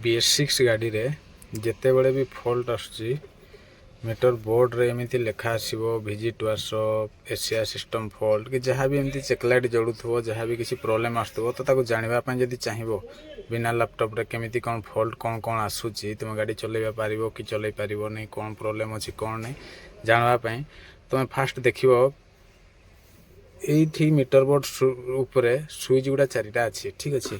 BS6 गाड़ी रे जिते बड़े भी फॉल्ट आसुची मीटर बोर्ड रे एमती लेखा आसो visit workshop Asia system fault कि जहाँ भी एमती चेकलाइट जड़ुव जहाँ भी किसी प्रोब्लेम आसुव तो ताको जानापी जब चाहिए बिना लैपटॉप रे केमिति कौन फॉल्ट कौन कौन आसूची तुम गाड़ी चलैया पार कि चलै पार नहीं कौन प्रोब्लेम अच्छी कौन नहीं जानापी तुम फास्ट देखो ये मीटर बोर्ड उपरे सुइच गुड़ा चारिटा अच्छी ठीक अच्छे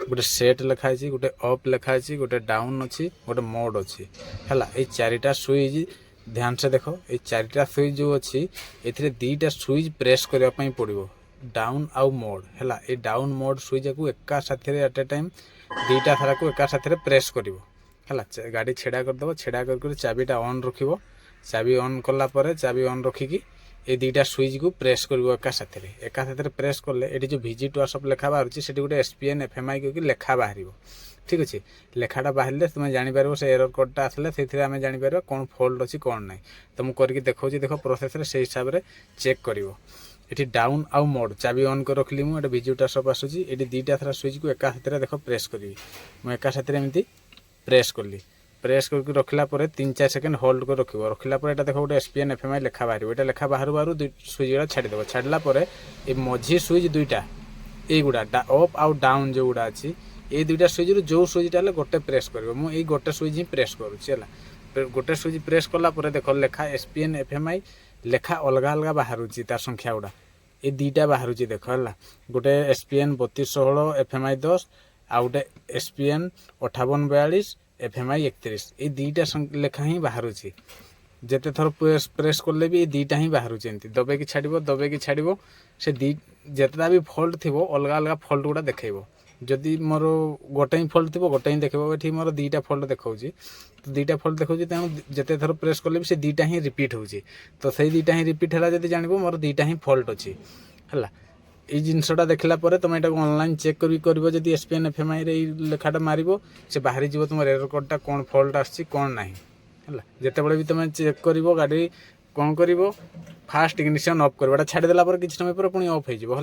गोटे सेट लिखाई गोटे अप लिखाई गोटे डाउन अच्छी गोटे मोड अच्छी है ये चारिटा सुइच ध्यान से देख ये चारिटा सुइच जो अच्छी ए दीटा सुइच प्रेस करने पड़ो डाउन आउ मोड है ये डाउन मोड सुइच को एका साथी एट ए टाइम दीटा सारा को एका साथी प्रेस कर गाड़ी छेड़ा करदेव छेड़ा कर चाबीटा ऑन रखिब चाबी ऑन कलापर चाबी ऑन रखिकी ये दीटा सुइच को प्रेस कर एका साथी प्रेस कले ये जो विजिट वर्कशॉप लेखा बाहर से गोटे SPN FMI को लेखा बाहर ठीक अच्छे लेखाटा बाहर तुम जापर से एरर कोडटा आसले से आम जापर कौन फॉल्ट अच्छी कौन ना तो मुझे करके देखा देख प्रोसेस से हिसाब से चेक कर ये डाउन आउ मोड चाबी ऑन कर रखली मुझे विजिट वर्कशॉप आसूसी ये दीटा सारा सुइच को एका साथी देख प्रेस करी मुझे एका साथी एमती प्रेस कली प्रेस करके रखला 3-4 सेकेंड होल्ड कर रखला देख गोटे SPN FMI लेखा बाहर ये लेखा बाहर बाहर सुइच गुड़ा छाड़देव छाड़ला ये मझी सुइच दुईटा युड़ा अप आउ डाउन जो गुड़ा अच्छी ये दुईटा सुइच जो सुइचटा गोटे प्रेस कर मुझे गोटे सुइच ही प्रेस करुँचे गोटे सुइच प्रेस कलापर देख लेखा SPN FMI लेखा अलग अलग बाहर तार संख्या गुड़ा ये दीटा बाहर देख है गोटे SPN 3216 FMI 10 आ गोटे SPN 5842 FMI 31 ये दीटा लेखा ही बाहर जिते थर प्रेस कले भी ये दीटा ही बाहर दबे कि छाड़ से जितना भी फॉल्ट थी अलग अलग फॉल्ट गुड़ा देखो जदि मोर गोटे ही फॉल्ट थी गोटे ही देखो ये मोर दीटा फॉल्ट देखा तो दीटा फॉल्ट देखा तेणु जिते थर प्रेस कले भी से दीटा ही रिपीट हो तो से दीटा ही रिपीट है जब जान मोर दीटा ही फॉल्ट अच्छी है ये जिनसटा देखला तुम यहाँ ऑनलाइन चेक कर जब SPN FMI रे लेखाटा मार से बाहरी जीव तुम एरर कोडटा कौन फॉल्ट आसी कौन ना है जिते बड़े भी तुम चेक कर गाड़ी कौन कर फास्ट इग्निशन ऑफ कर छाड़देला किसी समय पर पुणी ऑफ हो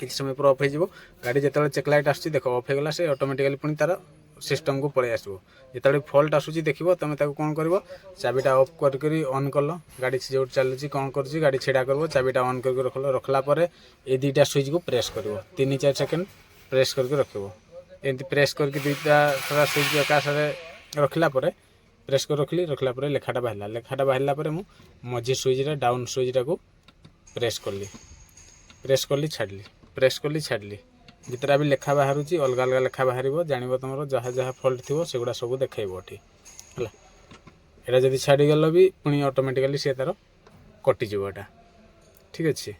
किसी समय पर ऑफ हो गाड़ी जिते चेकलाइट आस देख ऑफ होगा से ऑटोमेटिकली पुणी तार सिस्टम को पलि आसो जो फॉल्ट आसूँ देखो तुम कौन कर चाबीटा ऑफ कर ऑन कल गाड़ी जो चलुची कौन कर गाड़ी छेड़ा कर चाबीटा ऑन कर रखला ये दीटा सुइच को प्रेस कर 3-4 सेकेंड प्रेस करके रखो एमती प्रेस करके दुईटा सारा सुइच एका रखला प्रेस कर रखला लेखाटा बाहर मझी सुइच डाउन सुइचटा को प्रेस कली छाड़ली जितना भी लेखा बाहर अलग अलग लेखा बाहर जान तुम जहाँ जहाँ फॉल्ट थी सेगुड़ा सब देखो है यहाँ जब छाड़गल भी पुणी ऑटोमेटिकली सी तार कटिज ठीक अच्छे।